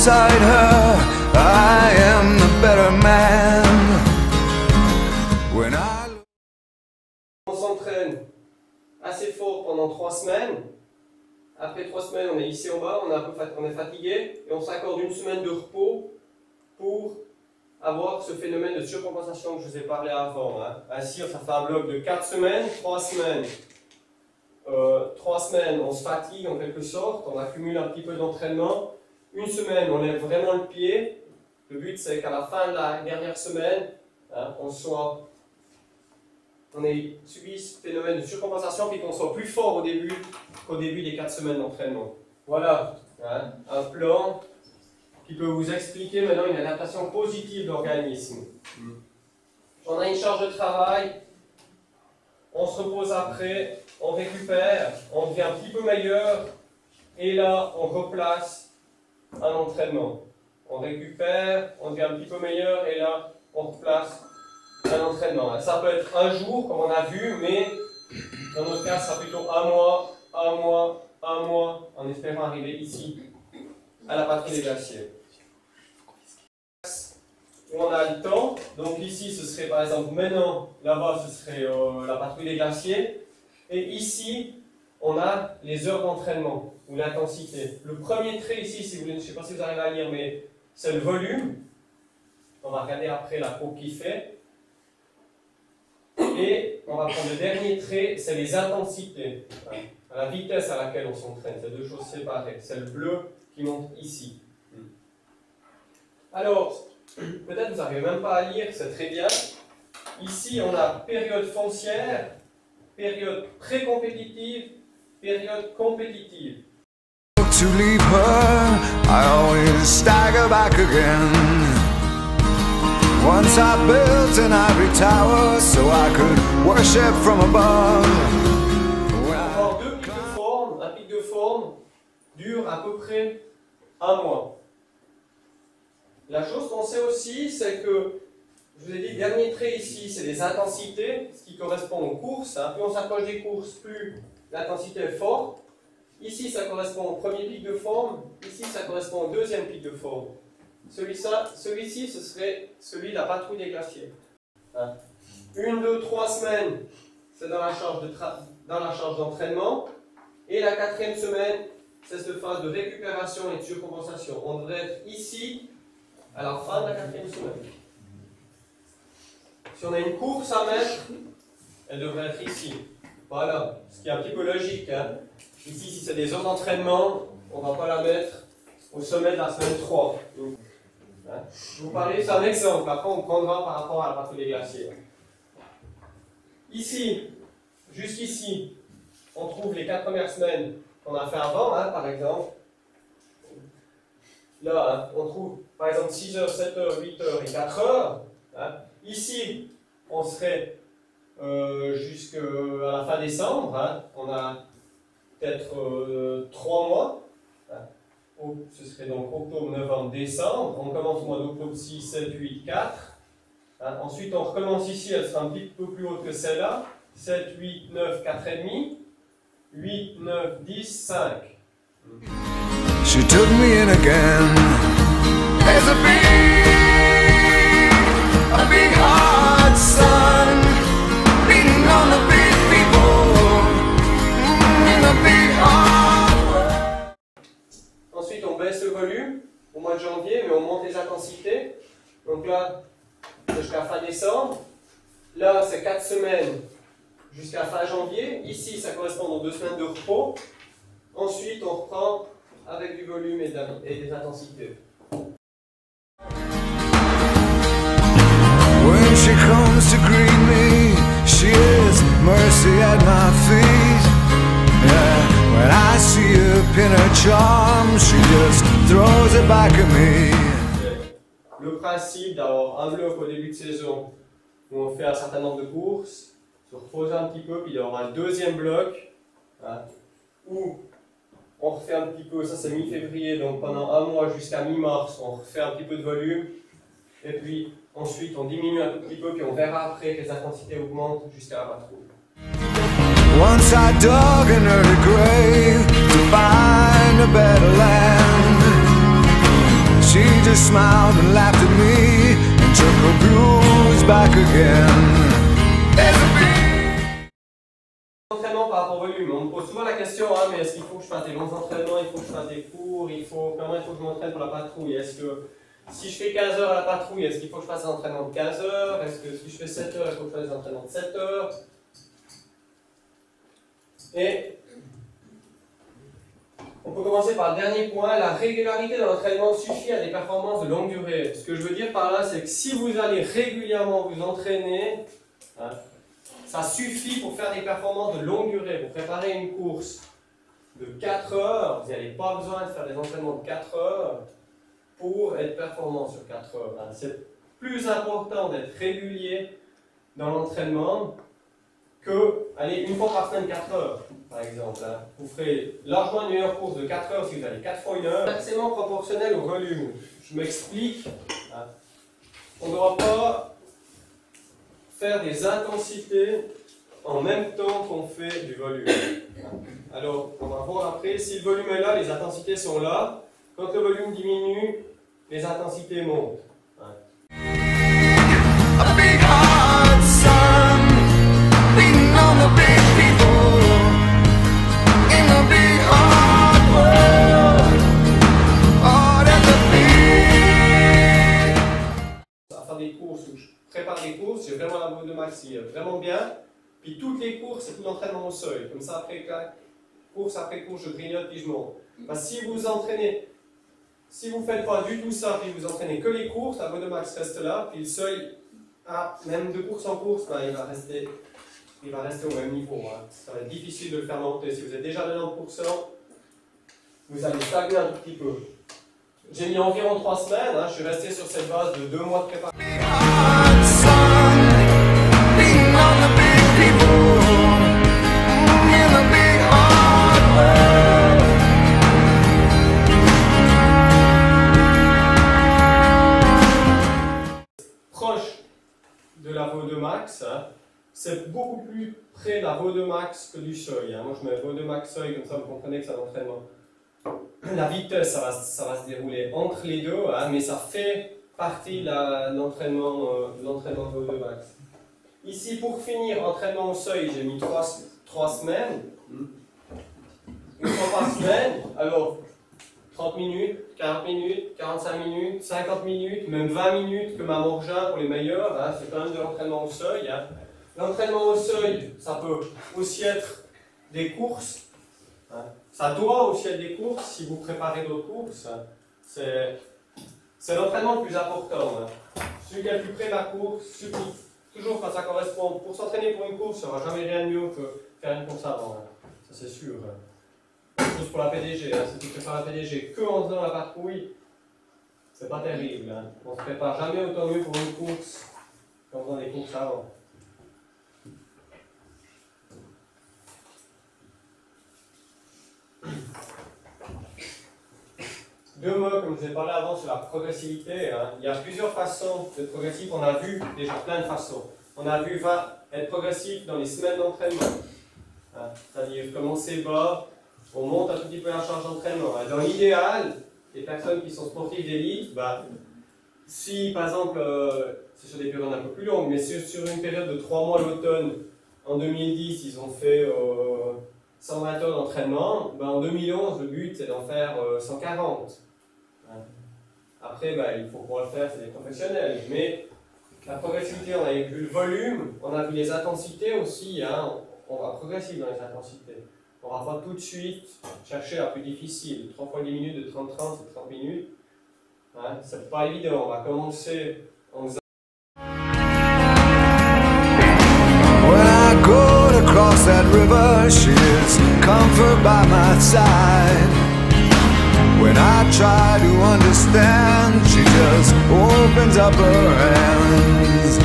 beside her, I am the better man. When On s'entraîne assez fort pendant 3 semaines. Après 3 semaines, on est ici en bas, on est fatigué et on s'accorde une semaine de repos pour avoir ce phénomène de surcompensation que je vous ai parlé avant. Ainsi, ça fait un bloc de 4 semaines, 3 semaines. 3 semaines, on se fatigue en quelque sorte, on accumule un petit peu d'entraînement. Une semaine, on lève vraiment le pied. Le but, c'est qu'à la fin de la dernière semaine, on ait subi ce phénomène de surcompensation puis qu'on soit plus fort qu'au début des 4 semaines d'entraînement. Voilà, un plan qui peut vous expliquer maintenant une adaptation positive de l'organisme. On a une charge de travail, on se repose après, on récupère, on devient un petit peu meilleur et là on replace un entraînement. On récupère, on devient un petit peu meilleur et là on replace un entraînement. Ça peut être un jour comme on a vu, mais dans notre cas ça sera plutôt un mois, en espérant arriver ici à la patrouille des glaciers. Où on a le temps, donc ici ce serait par exemple maintenant, là-bas ce serait la patrouille des glaciers, et ici on a les heures d'entraînement ou l'intensité. Le premier trait ici, si vous voulez, je ne sais pas si vous arrivez à lire, mais c'est le volume. On va regarder après la courbe qu'il fait. Et on va prendre le dernier trait, c'est les intensités. La vitesse à laquelle on s'entraîne, c'est deux choses séparées. C'est le bleu qui monte ici. Alors, peut-être vous n'arrivez même pas à lire, c'est très bien. Ici, on a période foncière, période pré-compétitive, période compétitive. to leave her, I always stagger back again. Once I built an ivory tower so I could worship from above. Alors, deux pics de forme, un pic de forme dure à peu près un mois. La chose qu'on sait aussi, c'est que, je vous ai dit, le dernier trait ici, c'est les intensités, ce qui correspond aux courses. Plus on s'approche des courses, plus l'intensité est forte. Ici, ça correspond au premier pic de forme. Ici, ça correspond au deuxième pic de forme. Celui-ci, ce serait celui de la patrouille des glaciers. 1, 2, 3 semaines, c'est dans la charge d'entraînement. Et la 4e semaine, c'est cette phase de récupération et de surcompensation. On devrait être ici à la fin de la 4e semaine. Si on a une course à mettre, elle devrait être ici. Voilà, ce qui est un petit peu logique. Ici, si c'est des heures d'entraînement, on ne va pas la mettre au sommet de la semaine 3. Je vous parlais, c'est un exemple. Après, on prendra par rapport à la patrouille des glaciers. Ici, jusqu'ici, on trouve les 4 premières semaines qu'on a fait avant, par exemple. Là, on trouve par exemple 6 heures, 7 heures, 8 heures et 4 heures. Ici, on serait jusqu'à la fin décembre. On a peut-être 3 mois. Ce serait donc octobre, novembre, décembre. On commence au mois d'octobre 6, 7, 8, 4. Ensuite, on recommence ici, elle sera un petit peu plus haute que celle-là. 7, 8, 9, 4,5. 8, 9, 10, 5. She took me in again. There's a big hot sun beating on the big people in the big hard world. Ensuite, on baisse le volume au mois de janvier, mais on monte les intensités. Donc là, c'est jusqu'à fin décembre. Là, c'est 4 semaines jusqu'à fin janvier. Ici, ça correspond aux 2 semaines de repos. Ensuite, on reprend avec du volume et des intensités. When she comes to greet me, she is mercy at my feet. Yeah, when I see her pin her charm, she just throws it back at me. Le principe d'avoir un bloc au début de saison où on fait un certain nombre de courses, se reposer un petit peu, puis d'avoir un deuxième bloc où on refait un petit peu, ça c'est mi-février, donc pendant un mois jusqu'à mi-mars, on refait un petit peu de volume, et puis ensuite on diminue un tout petit peu, puis on verra après que les intensités augmentent jusqu'à la patrouille. Once I dug an early grave to find a better land. smiled and laughed at me and took her blues back again. Entraînement par rapport au volume. On me pose souvent la question, hein, mais est-ce qu'il faut que je fasse des longs entraînements, il faut que je fasse des cours, comment il faut que je m'entraîne pour la patrouille? Est-ce que si je fais 15 heures à la patrouille, est-ce qu'il faut que je fasse un entraînement de 15 heures? Est-ce que si je fais 7 heures, il faut que je fasse des entraînements de 7 heures? Et on peut commencer par le dernier point, la régularité de l'entraînement suffit à des performances de longue durée. Ce que je veux dire par là, c'est que si vous allez régulièrement vous entraîner, hein, ça suffit pour faire des performances de longue durée. Pour préparer une course de 4 heures, vous n'avez pas besoin de faire des entraînements de 4 heures pour être performant sur 4 heures. Hein. C'est plus important d'être régulier dans l'entraînement que, allez, une fois par semaine 4 heures, par exemple. Hein. Vous ferez largement une meilleure course de 4 heures si vous allez 4 fois 1 heure. Inversement proportionnel au volume. Je m'explique. Hein. On ne doit pas faire des intensités en même temps qu'on fait du volume. Alors, on va voir après, si le volume est là, les intensités sont là. Quand le volume diminue, les intensités montent. A big hot sun beating on the big people in the big hard world. Oh, there's a big. À faire des courses où je prépare des courses, j'ai vraiment la boule de maxi, vraiment bien. Puis toutes les courses, c'est tout l'entraînement au seuil. Comme ça, course après course, je grignote puis je monte. Parce que si vous entraînez, si vous ne faites pas du tout ça, puis vous entraînez que les courses, la boule de max reste là, puis le seuil, même de course en course, ben, il va rester au même niveau. Hein. Ça va être difficile de le faire monter. Si vous êtes déjà à 90%, vous allez stagner un tout petit peu. J'ai mis environ 3 semaines, hein, je suis resté sur cette base de 2 mois de préparation. Proche de la VO2 max, hein, c'est beaucoup plus près de la VO2 max que du seuil. Hein. Moi je mets VO2 max seuil, comme ça vous comprenez que c'est un entraînement. La vitesse, ça va se dérouler entre les deux, hein, mais ça fait partie de l'entraînement VO2 max. Ici, pour finir, entraînement au seuil, j'ai mis 3 semaines. Une fois par semaine, alors 30 minutes, 40 minutes, 45 minutes, 50 minutes, même 20 minutes que ma Morja pour les meilleurs, hein, c'est quand même de l'entraînement au seuil. Hein. L'entraînement au seuil, ça peut aussi être des courses. Hein. Ça doit aussi être des courses si vous préparez d'autres courses. Hein. C'est l'entraînement le plus important. Hein. Celui qui est le plus près de la course, toujours quand ça correspond. Pour s'entraîner pour une course, il n'y aura jamais rien de mieux que faire une course avant. Hein. Ça c'est sûr. Hein. Chose pour la PDG. Hein. Si tu prépares la PDG que en faisant la patrouille, c'est pas terrible. Hein. On ne se prépare jamais autant mieux pour une course qu'en faisant des courses avant. Deux mots, comme je vous ai parlé avant, sur la progressivité. Hein. Il y a plusieurs façons d'être progressif. On a vu déjà plein de façons. On a vu être progressif dans les semaines d'entraînement. Hein. C'est-à-dire commencer bas, on monte un tout petit peu la charge d'entraînement. Hein. Dans l'idéal, les personnes qui sont sportives d'élite, bah, si par exemple, c'est sur des périodes un peu plus longues, mais sur une période de 3 mois l'automne, en 2010, ils ont fait 120 heures d'entraînement, bah, en 2011, le but c'est d'en faire 140. Après, bah, il faut pouvoir le faire, c'est des professionnels. Mais la progressivité, on a vu le volume, on a vu les intensités aussi. Hein. On va progressif dans les intensités. On va pas tout de suite chercher la plus difficile. 3 fois 10 minutes de 30-30, c'est 30 minutes. Hein. C'est pas évident. On va commencer en faisant. When I go to cross that river, she is comfort by my side. When I try to understand, she just opens up her hands.